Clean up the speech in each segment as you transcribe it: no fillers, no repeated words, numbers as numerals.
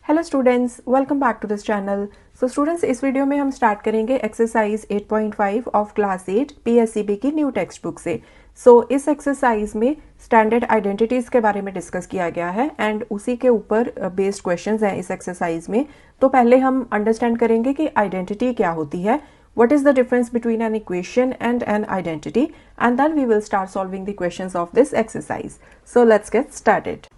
Hello students, welcome back to this channel. So students, इस video में हम start करेंगे एक्सरसाइज 8.5 ऑफ क्लास 8 पीएससीबी की न्यू टेक्स्ट बुक से। इस एक्सरसाइज में स्टैंडर्ड आइडेंटिटीज के बारे में डिस्कस किया गया है एंड उसी के ऊपर बेस्ड क्वेश्चंस हैं इस एक्सरसाइज में। तो पहले हम अंडरस्टैंड करेंगे कि आइडेंटिटी क्या होती है, what is the difference between an equation and an identity, and then we will start solving the questions of this exercise. So let's get started.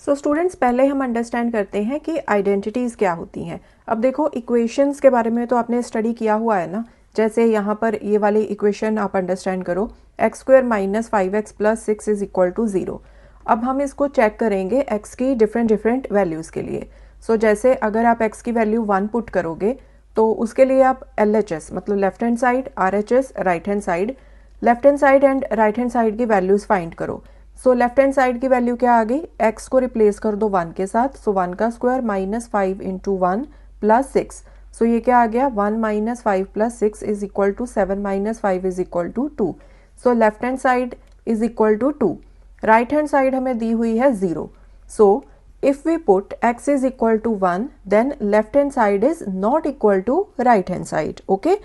Students, पहले हम अंडरस्टैंड करते हैं कि आइडेंटिटीज़ क्या होती हैं। अब देखो, इक्वेशंस के बारे में तो आपने स्टडी किया हुआ है ना। जैसे यहाँ पर ये वाली इक्वेशन आप अंडरस्टैंड करो, x² - 5x + 6 is equal to 0। अब हम इसको चेक करेंगे x की डिफरेंट वैल्यूज़ के लिए। जैसे अगर आप x की वैल्यू 1 पुट करोगे तो उसके लिए आप LHS मतलब left hand side, RHS right hand side, left hand side and right hand side की वैल्यूज़ फाइंड करो। लेफ्ट हैंड साइड की वैल्यू क्या आ गई, x को रिप्लेस कर दो 1 के साथ। 1 का स्क्वायर -5 × 1 + 6। ये क्या आ गया, 1 - 5 + 6 is equal to 7 - 5 is equal to 2। Left hand side is equal to 2। Right hand side हमें दी हुई है 0। If we put x is equal to 1 then left hand side is not equal to right hand side. Okay,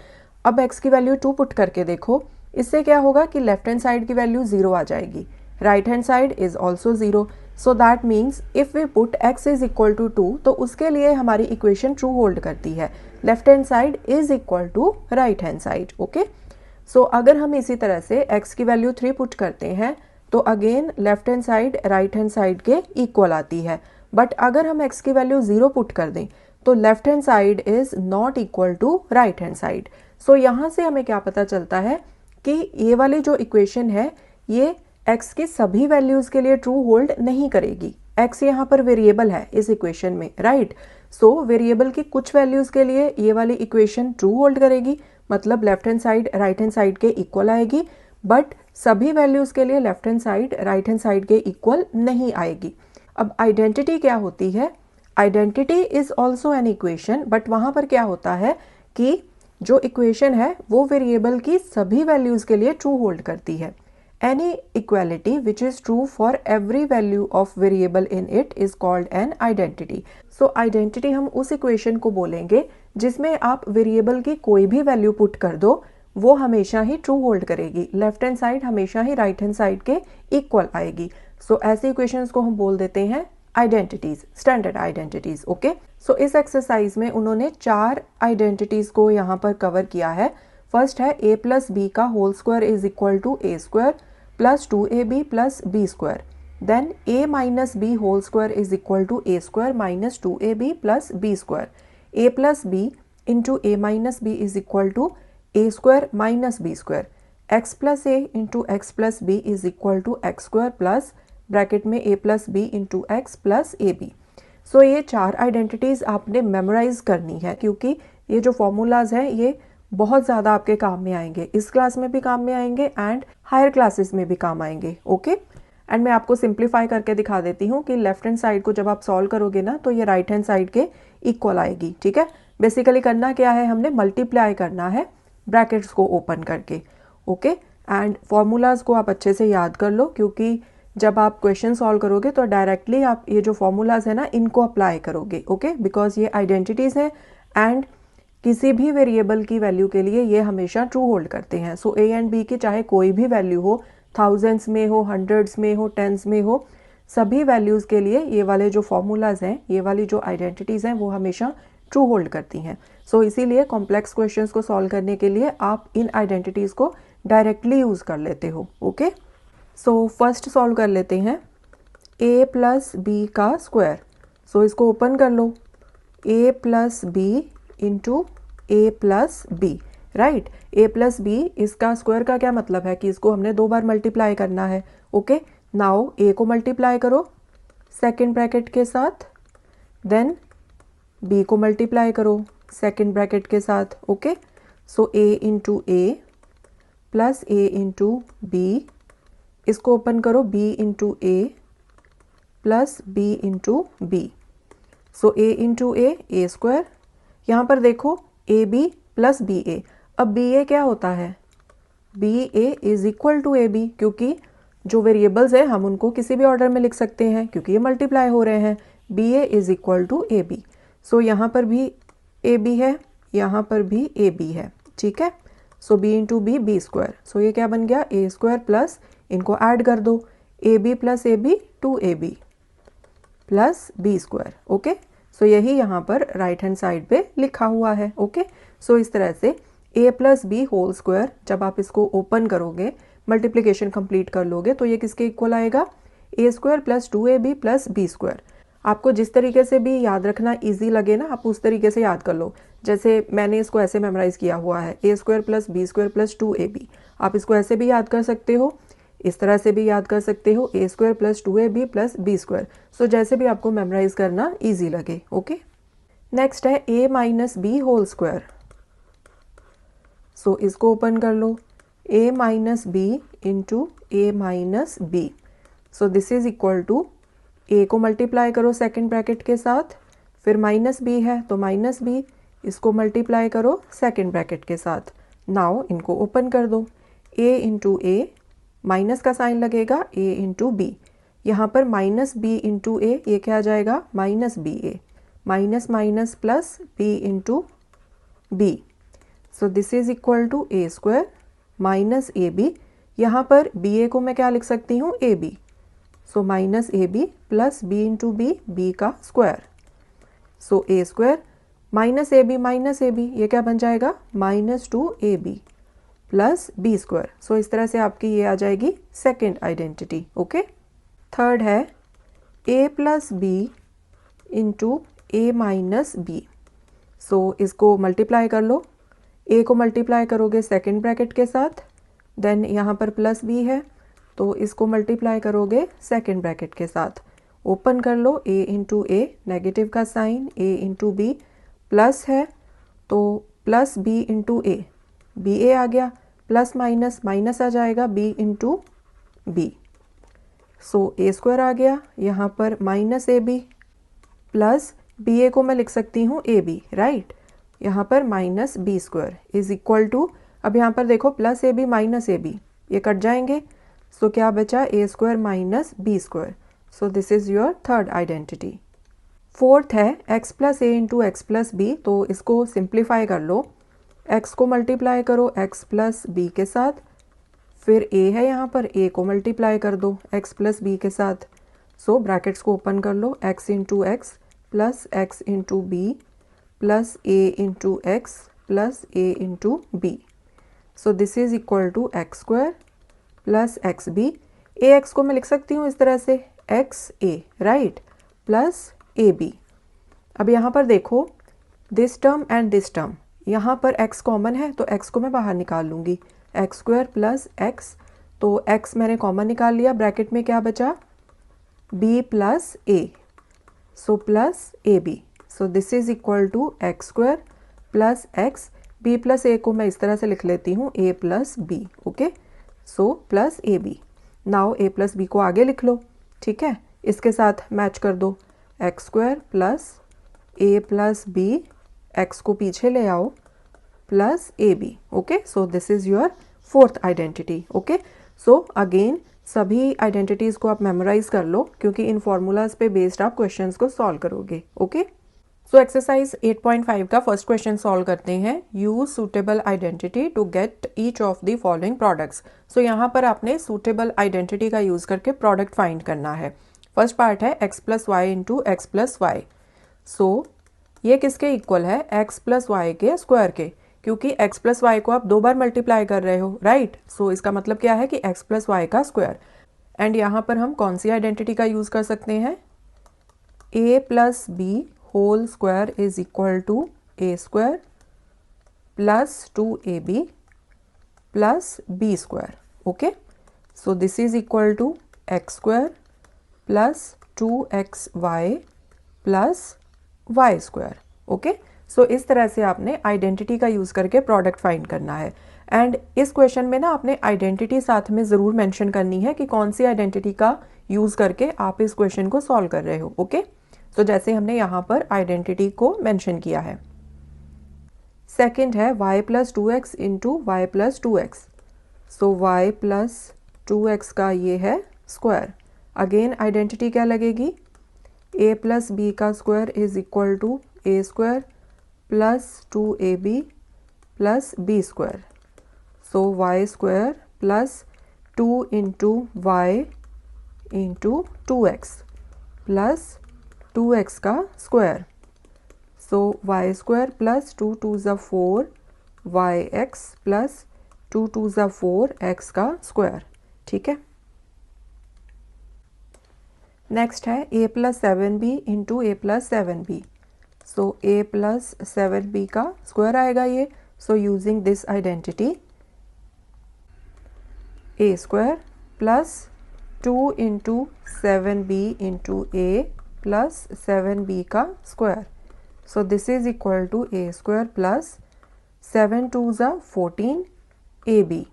अब x की value 2 put करके देखो, इससे क्या होगा कि लेफ्ट हैंड साइड की वैल्यू 0 आ जाएगी, right hand side is also 0। That means if we put x is equal to 2 तो उसके लिए हमारी इक्वेशन ट्रू होल्ड करती है, left hand side is equal to right hand side. Okay, अगर हम इसी तरह से x की वैल्यू 3 पुट करते हैं तो again left hand side right hand side के इक्वल आती है। बट अगर हम x की वैल्यू 0 पुट कर दें तो left hand side is not equal to right hand side. यहाँ से हमें क्या पता चलता है कि ये वाली जो इक्वेशन है ये x की सभी वैल्यूज के लिए ट्रू होल्ड नहीं करेगी। x यहाँ पर वेरिएबल है इस इक्वेशन में, राइट। वेरिएबल की कुछ वैल्यूज के लिए ये वाली इक्वेशन ट्रू होल्ड करेगी, मतलब left hand side right hand side के इक्वल आएगी, बट सभी वैल्यूज के लिए left hand side right hand side के इक्वल नहीं आएगी। अब आइडेंटिटी क्या होती है, identity is also an equation, but वहां पर क्या होता है कि जो इक्वेशन है वो वेरिएबल की सभी वैल्यूज के लिए ट्रू होल्ड करती है। Any equality which is true for every value of variable in it is called an identity. Identity हम उस equation को बोलेंगे जिसमें आप वेरिएबल की कोई भी वैल्यू पुट कर दो वो हमेशा ही ट्रू होल्ड करेगी, लेफ्ट हैंड साइड हमेशा ही राइट हैंड साइड के इक्वल आएगी। ऐसे इक्वेशंस को हम बोल देते हैं आइडेंटिटीज, स्टैंडर्ड आइडेंटिटीज। ओके, इस एक्सरसाइज में उन्होंने 4 आइडेंटिटीज को यहाँ पर कवर किया है। फर्स्ट है a + b का whole square is equal to a² + 2ab + b²। Then a - b whole square is equal to a² - 2ab + b²। a + b into a - b is equal to a² - b²। x + a into x + b is equal to x² plus bracket में a + b into x + ab। ये 4 identities आपने memorise करनी है क्योंकि ये जो formulas हैं ये बहुत ज़्यादा आपके काम में आएंगे, इस क्लास में भी काम में आएंगे एंड हायर क्लासेस में भी काम आएंगे। ओके, एंड मैं आपको सिंप्लीफाई करके दिखा देती हूँ कि लेफ्ट हैंड साइड को जब आप सॉल्व करोगे ना तो ये राइट हैंड साइड के इक्वल आएगी। ठीक है, बेसिकली करना क्या है, हमने मल्टीप्लाई करना है ब्रैकेट्स को ओपन करके। ओके, एंड फॉर्मूलाज को आप अच्छे से याद कर लो क्योंकि जब आप क्वेश्चन सॉल्व करोगे तो डायरेक्टली आप ये जो फॉर्मूलाज है ना इनको अप्लाई करोगे। ओके, बिकॉज ये आइडेंटिटीज हैं एंड किसी भी वेरिएबल की वैल्यू के लिए ये हमेशा ट्रू होल्ड करते हैं। a एंड b की चाहे कोई भी वैल्यू हो, थाउजेंड्स में हो, हंड्रेड्स में हो, टेंस में हो, सभी वैल्यूज के लिए ये वाले जो फॉर्मूलाज हैं, ये वाली जो आइडेंटिटीज हैं वो हमेशा ट्रू होल्ड करती हैं। इसीलिए कॉम्प्लेक्स क्वेश्चंस को सॉल्व करने के लिए आप इन आइडेंटिटीज को डायरेक्टली यूज कर लेते हो। ओके, फर्स्ट सॉल्व कर लेते हैं a + b का स्क्वायर। इसको ओपन कर लो, a + b into a + b, right. a + b इसका स्क्वायर का क्या मतलब है कि इसको हमने 2 बार मल्टीप्लाई करना है। ओके, नाउ a को मल्टीप्लाई करो सेकेंड ब्रैकेट के साथ, देन b को मल्टीप्लाई करो सेकेंड ब्रैकेट के साथ। Okay, a into a plus a into b, इसको ओपन करो b into a plus b into b। a into a square, यहाँ पर देखो ab + ba। अब ba क्या होता है, ba is equal to ab, क्योंकि जो वेरिएबल्स हैं हम उनको किसी भी ऑर्डर में लिख सकते हैं क्योंकि ये मल्टीप्लाई हो रहे हैं। B A is equal to A B. So यहाँ पर भी ए बी है, यहाँ पर भी ए बी है, ठीक है। So B into B, B square. So ये क्या बन गया, ए स्क्वायर प्लस, इनको ऐड कर दो, A B plus A B, two A B plus B square. Okay, so यही यहाँ पर राइट हैंड साइड पे लिखा हुआ है। ओके, सो इस तरह से a plus B whole square, जब आप इसको ओपन करोगे, मल्टीप्लिकेशन कंप्लीट कर लोगे, तो ये किसके इक्वल आएगा, A square plus two A B plus B square. आपको जिस तरीके से भी याद रखना इजी लगे ना, आप उस तरीके से याद कर लो। जैसे मैंने इसको ऐसे मेमोराइज किया हुआ है, A square plus B square plus two A B. आप इसको ऐसे भी याद कर सकते हो, इस तरह से भी याद कर सकते हो, A square plus two A B plus B square. So जैसे भी आपको मेमोराइज करना इजी लगे। ओके, नेक्स्ट है A minus B whole square. So इसको ओपन कर लो, a minus B into A minus B. So this is equal to, a को मल्टीप्लाई करो सेकेंड ब्रैकेट के साथ, फिर माइनस बी है तो माइनस बी, इसको मल्टीप्लाई करो सेकेंड ब्रैकेट के साथ। नाउ इनको ओपन कर दो, a इंटू ए, माइनस का साइन लगेगा, a इंटू बी। यहाँ पर माइनस बी इंटू ए, ये क्या आ जाएगा, minus B A, minus minus plus B into B. So this is equal to A square minus A B. यहाँ पर बी ए को मैं क्या लिख सकती हूँ, A B. So minus A B plus B into B, B का square. So A square minus A B, ये क्या बन जाएगा, minus two A B plus B square. So इस तरह से आपकी ये आ जाएगी सेकेंड आइडेंटिटी। ओके, थर्ड है ए प्लस बी इंटू ए माइनस बी। सो इसको मल्टीप्लाई कर लो, ए को मल्टीप्लाई करोगे सेकेंड ब्रैकेट के साथ, देन यहाँ पर प्लस बी है तो इसको मल्टीप्लाई करोगे सेकेंड ब्रैकेट के साथ। ओपन कर लो, ए इंटू ए, नेगेटिव का sign, A into B, plus है तो plus B into A, B A आ गया, प्लस माइनस माइनस आ जाएगा, B into B. So A square आ गया, यहाँ पर minus A B plus B A को मैं लिख सकती हूँ ए बी, राइट। यहाँ पर minus B square is equal to, अब यहाँ पर देखो plus A B minus A B, ये कट जाएंगे। सो क्या बचा, A square minus B square. So this is your third identity. Fourth है x plus A into x plus B. तो इसको सिंप्लीफाई कर लो, एक्स को मल्टीप्लाई करो एक्स प्लस बी के साथ, फिर ए है यहाँ पर, ए को मल्टीप्लाई कर दो एक्स प्लस बी के साथ। सो ब्रैकेट्स को ओपन कर लो, X into x plus X into B plus A into x plus A into B. So this is equal to x square plus X B. A X को मैं लिख सकती हूँ इस तरह से, X A, right, plus A B. अब यहाँ पर देखो this term and this term, यहाँ पर x कॉमन है तो x को मैं बाहर निकाल लूँगी, एक्स स्क्वायर प्लस एक्स, तो x मैंने कॉमन निकाल लिया, ब्रैकेट में क्या बचा, b plus A, so plus A B. So this is equal to x square plus X, B plus A को मैं इस तरह से लिख लेती हूँ, A plus B. Okay, so plus A B. Now A plus B को आगे लिख लो, ठीक है, इसके साथ मैच कर दो, x square plus a plus b, x को पीछे ले आओ, plus A b. Okay, so this is your fourth identity. Okay, so again सभी आइडेंटिटीज को आप मेमोराइज कर लो, क्योंकि इन फॉर्मूलाज पे बेस्ड आप क्वेश्चंस को सॉल्व करोगे। ओके, सो एक्सरसाइज 8.5 का फर्स्ट क्वेश्चन सॉल्व करते हैं। Use suitable identity to get each of the following products. So यहाँ पर आपने सूटेबल आइडेंटिटी का यूज करके प्रोडक्ट फाइंड करना है। फर्स्ट पार्ट है x plus y into x plus y. So ये किसके इक्वल है, एक्स प्लस वाई के स्क्वायर के, क्योंकि एक्स प्लस वाई को आप दो बार मल्टीप्लाई कर रहे हो, राइट। सो इसका मतलब क्या है कि एक्स प्लस वाई का स्क्वायर। एंड यहाँ पर हम कौन सी आइडेंटिटी का यूज कर सकते हैं, a plus B whole square is equal to A square plus two A B plus B square. Okay, so this is equal to x square plus two x Y plus Y square. Okay, so इस तरह से आपने identity का use करके product find करना है। And इस question में ना आपने आइडेंटिटी साथ में जरूर मेंशन करनी है कि कौन सी आइडेंटिटी का यूज करके आप इस क्वेश्चन को सॉल्व कर रहे हो। ओके, तो जैसे हमने यहाँ पर आइडेंटिटी को मेंशन किया है। सेकंड है y plus two x into y plus two x. So y plus two x का ये है स्क्वायर। अगेन आइडेंटिटी क्या लगेगी, ए प्लस बी का square is equal to A square plus 2ab plus B square. So y square plus 2 into y into 2x plus 2x का square. So y square plus 2 2 ज़ा 4 yx plus 2 2 ज़ा 4 x का square. ठीक है, next है a plus 7b into A plus 7b। So a plus 7b का square आएगा ये। So using this identity a square plus 2 into 7b into a plus 7b का square. So this is equal to a square plus 7 2 ज़ा 14 ab,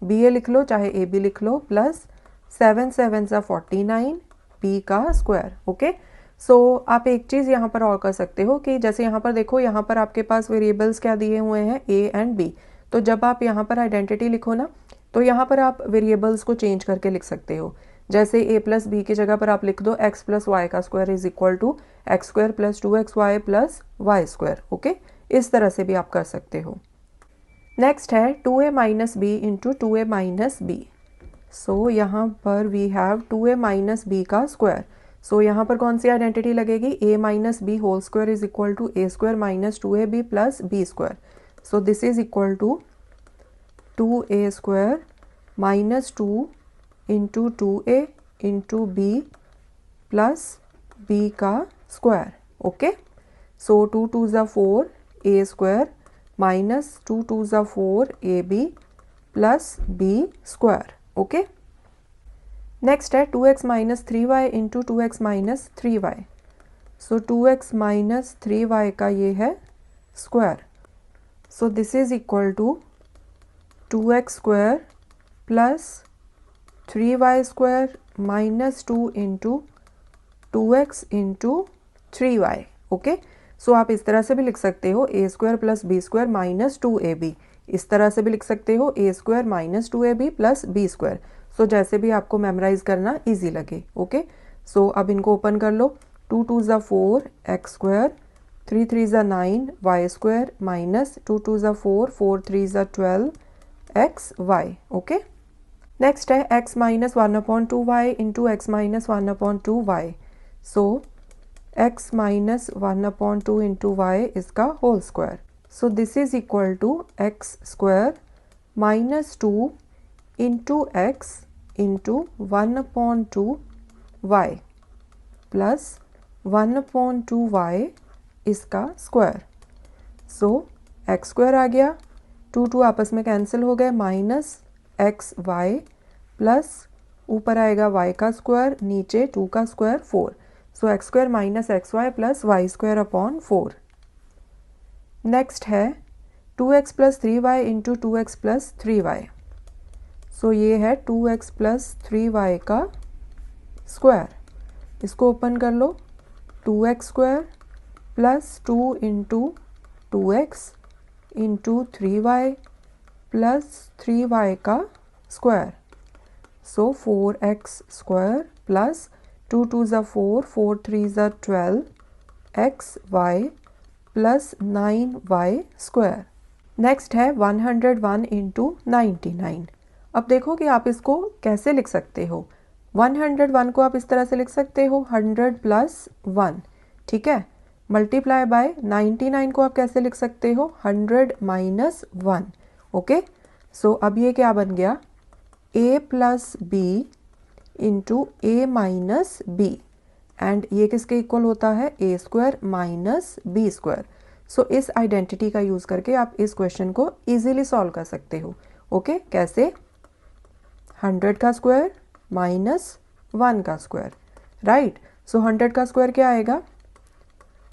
ba लिख लो चाहे ab लिख लो, plus 7 7 ज़ा 49 b का स्क्वायर। ओके, सो आप एक चीज़ यहाँ पर और कर सकते हो कि जैसे यहाँ पर देखो, यहाँ पर आपके पास वेरिएबल्स क्या दिए हुए हैं, a एंड b। तो जब आप यहाँ पर आइडेंटिटी लिखो ना, तो यहाँ पर आप वेरिएबल्स को चेंज करके लिख सकते हो। जैसे a प्लस बी की जगह पर आप लिख दो x प्लस वाई का square is equal to x square plus 2xy plus Y square. Okay, इस तरह से भी आप कर सकते हो। नेक्स्ट है 2a minus B into 2a minus B. So यहाँ पर we have 2a minus b का स्क्वायर। सो यहाँ पर कौन सी आइडेंटिटी लगेगी, a minus B whole square is equal to A square minus 2ab plus B square. So this is equal to 2a square minus 2 into 2a into b plus b का square. Okay, so 2 2 ज़ा 4 a square minus 2 2 ज़ा 4 ab plus b square. Okay, next है 2x minus 3y into 2x minus 3y। So 2x minus 3y का ये है square. So this is equal to 2x square plus 3y square minus 2 into 2x into 3y। Okay, so आप इस तरह से भी लिख सकते हो a square plus B square minus 2ab। इस तरह से भी लिख सकते हो a square minus 2ab plus B square. So जैसे भी आपको मेमोराइज करना इजी लगे। ओके, सो अब इनको ओपन कर लो। 2 2 ज़ा 4 एक्स स्क्वायर, 3 3 ज़ा 9 वाई स्क्वायर माइनस 2 2 ज़ा 4 4 3 ज़ा 12 एक्स वाई। ओके, नेक्स्ट है x minus 1/2y into x minus 1/2y। So x minus 1/2 into Y इसका whole square. So this is equal to x square minus 2 into X into 1/2y plus 1/2y इसका square. So x square आ गया, 2 2 आपस में cancel हो गए, minus x Y plus ऊपर आएगा y का स्क्वायर, नीचे 2 का square 4। So x square minus x Y plus Y square upon 4। Next है 2x plus 3y into 2x plus 3y। सो ये है 2x प्लस 3y का स्क्वायर। इसको ओपन कर लो। 2x square plus 2 into 2x into 3y plus 3y का square. सो 4x square plus 2 2 ज़ा 4 4 3 ज़ा 12 X Y plus 9y square. Next है 101 into 99। अब देखो कि आप इसको कैसे लिख सकते हो। 101 को आप इस तरह से लिख सकते हो 100 प्लस 1। ठीक है, मल्टीप्लाई बाय 99 को आप कैसे लिख सकते हो 100 माइनस 1। ओके, सो अब ये क्या बन गया, a plus B into A minus B, and ये किसके इक्वल होता है, A square minus B square. So इस आइडेंटिटी का यूज़ करके आप इस क्वेश्चन को इजीली सॉल्व कर सकते हो। ओके, कैसे, 100 का स्क्वायर माइनस 1 का स्क्वायर, राइट। सो 100 का स्क्वायर क्या आएगा,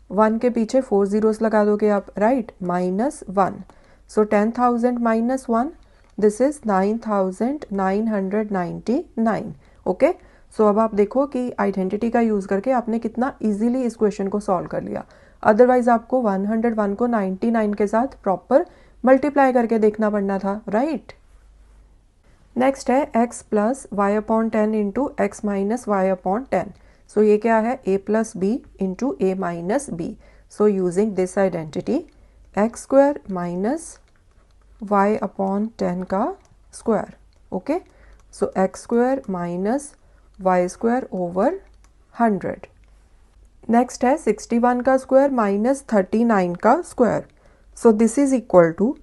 1 के पीछे 4 जीरोस लगा दोगे आप, right, minus 1। So 10,000 minus 1, this is 9,999। Okay, so अब आप देखो कि आइडेंटिटी का यूज़ करके आपने कितना इजीली इस क्वेश्चन को सॉल्व कर लिया। अदरवाइज आपको 101 को 99 के साथ प्रॉपर मल्टीप्लाई करके देखना पड़ना था, राइट। नेक्स्ट है x plus y upon 10 into x minus y upon 10। सो ये क्या है, a plus B into A minus B. So using this identity x square minus y upon 10 का square. Okay, so x square minus y square over 100. Next है 61 का square minus 39 का square. So this is equal to,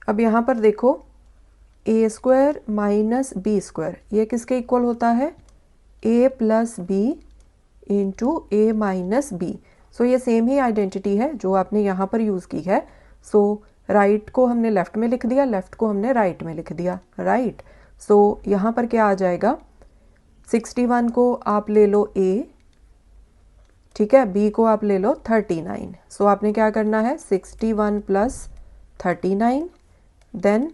अब यहाँ पर देखो a square minus B square, ये किसके इक्वल होता है, ए प्लस बी इंटू ए माइनस बी. सो ये सेम ही आइडेंटिटी है जो आपने यहाँ पर यूज़ की है. सो राइट को हमने लेफ्ट में लिख दिया, लेफ्ट को हमने राइट में लिख दिया, राइट. सो यहाँ पर क्या आ जाएगा, 61 को आप ले लो a, ठीक है, b को आप ले लो 39. सो आपने क्या करना है, 61 plus 39 then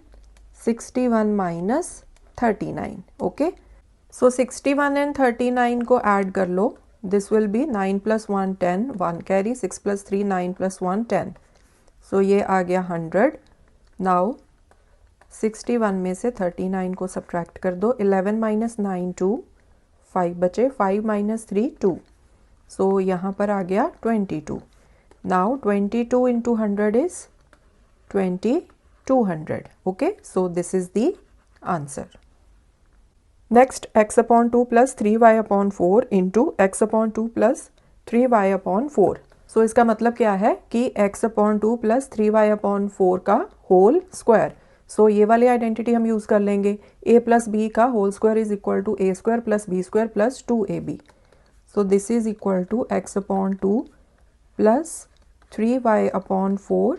61 minus 39. Okay, so 61 and 39 को ऐड कर लो. This will be 9 plus 1 10, 1 carry, 6 plus 3 9 plus 1 10. सो ये आ गया 100. नाउ 61 में से 39 को सब्ट्रैक्ट कर दो. 11 माइनस 9 2, 5 बचे, 5 माइनस 3 2. सो यहाँ पर आ गया 22. Now 22 into 100 is 2200. Okay, so this is the answer. Next x upon 2 plus 3y upon 4 into x upon 2 plus 3y upon 4. सो इसका मतलब क्या है कि x upon 2 plus 3y upon 4 का होल स्क्वायर. सो ये वाली आइडेंटिटी हम यूज़ कर लेंगे, a प्लस बी का whole square is equal to a square plus B square plus 2ab. So this is equal to x upon 2 plus 3y upon 4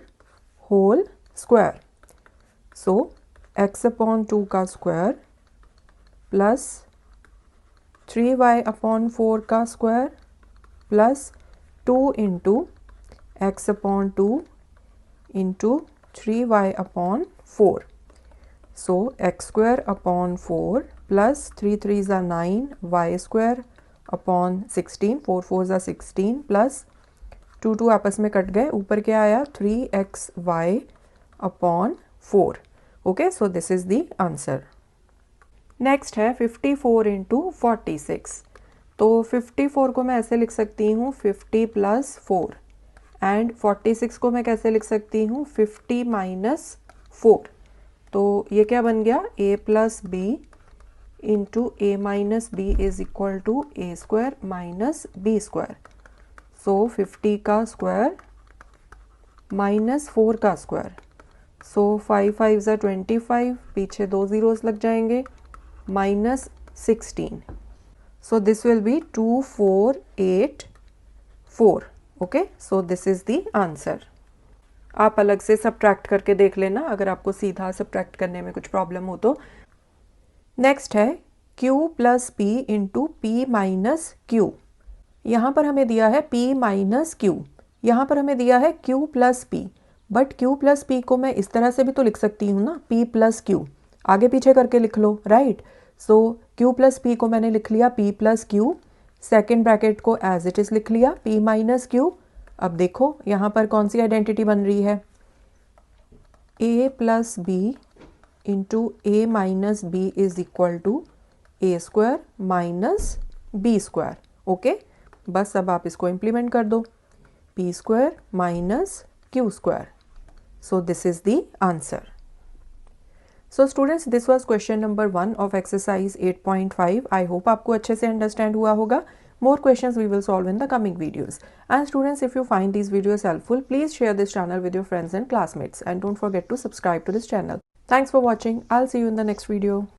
whole square. So x upon 2 का square plus 3y upon 4 का square plus 2 into X upon 2 into 3y upon 4. So x square upon 4 plus 3 3 ज़ा 9, Y square upon 16, 4 4 ज़ा 16 plus 2 2 आपस में cut गए, ऊपर क्या आया 3xy upon 4. Okay, so this is the answer. Next है 54 इंटू 46. तो 54 को मैं ऐसे लिख सकती हूँ 50 प्लस 4 एंड 46 को मैं कैसे लिख सकती हूँ 50 माइनस 4. तो ये क्या बन गया, a plus B into A minus B is equal to A square minus B square. So 50 का स्क्वायर माइनस 4 का स्क्वायर. सो 5 5 ज़ा 25, पीछे 2 ज़ीरोज़ लग जाएंगे, minus 16. So this will B 2484. Okay, so this is the answer. आप अलग से subtract करके देख लेना अगर आपको सीधा सब्ट्रैक्ट करने में कुछ प्रॉब्लम हो तो. नेक्स्ट है q plus P into P minus Q. यहाँ पर हमें दिया है p माइनस क्यू, यहाँ पर हमें दिया है q plus P. But q plus P को मैं इस तरह से भी तो लिख सकती हूँ ना, p प्लस क्यू, आगे पीछे करके लिख लो, राइट. सो q प्लस पी को मैंने लिख लिया p plus Q, second bracket को एज इट इज लिख लिया p माइनस क्यू. अब देखो यहाँ पर कौन सी आइडेंटिटी बन रही है, a plus B into A minus B is equal to A square minus B square. Okay, बस अब आप इसको इम्प्लीमेंट कर दो, p square minus Q square. So this is the answer. So students, this was question number 1 of exercise 8.5. I hope आपको अच्छे से understand हुआ होगा. More questions we will solve in the coming videos. And students, if you find these videos helpful, please share this channel with your friends and classmates. And don't forget to subscribe to this channel. Thanks for watching. I'll see you in the next video.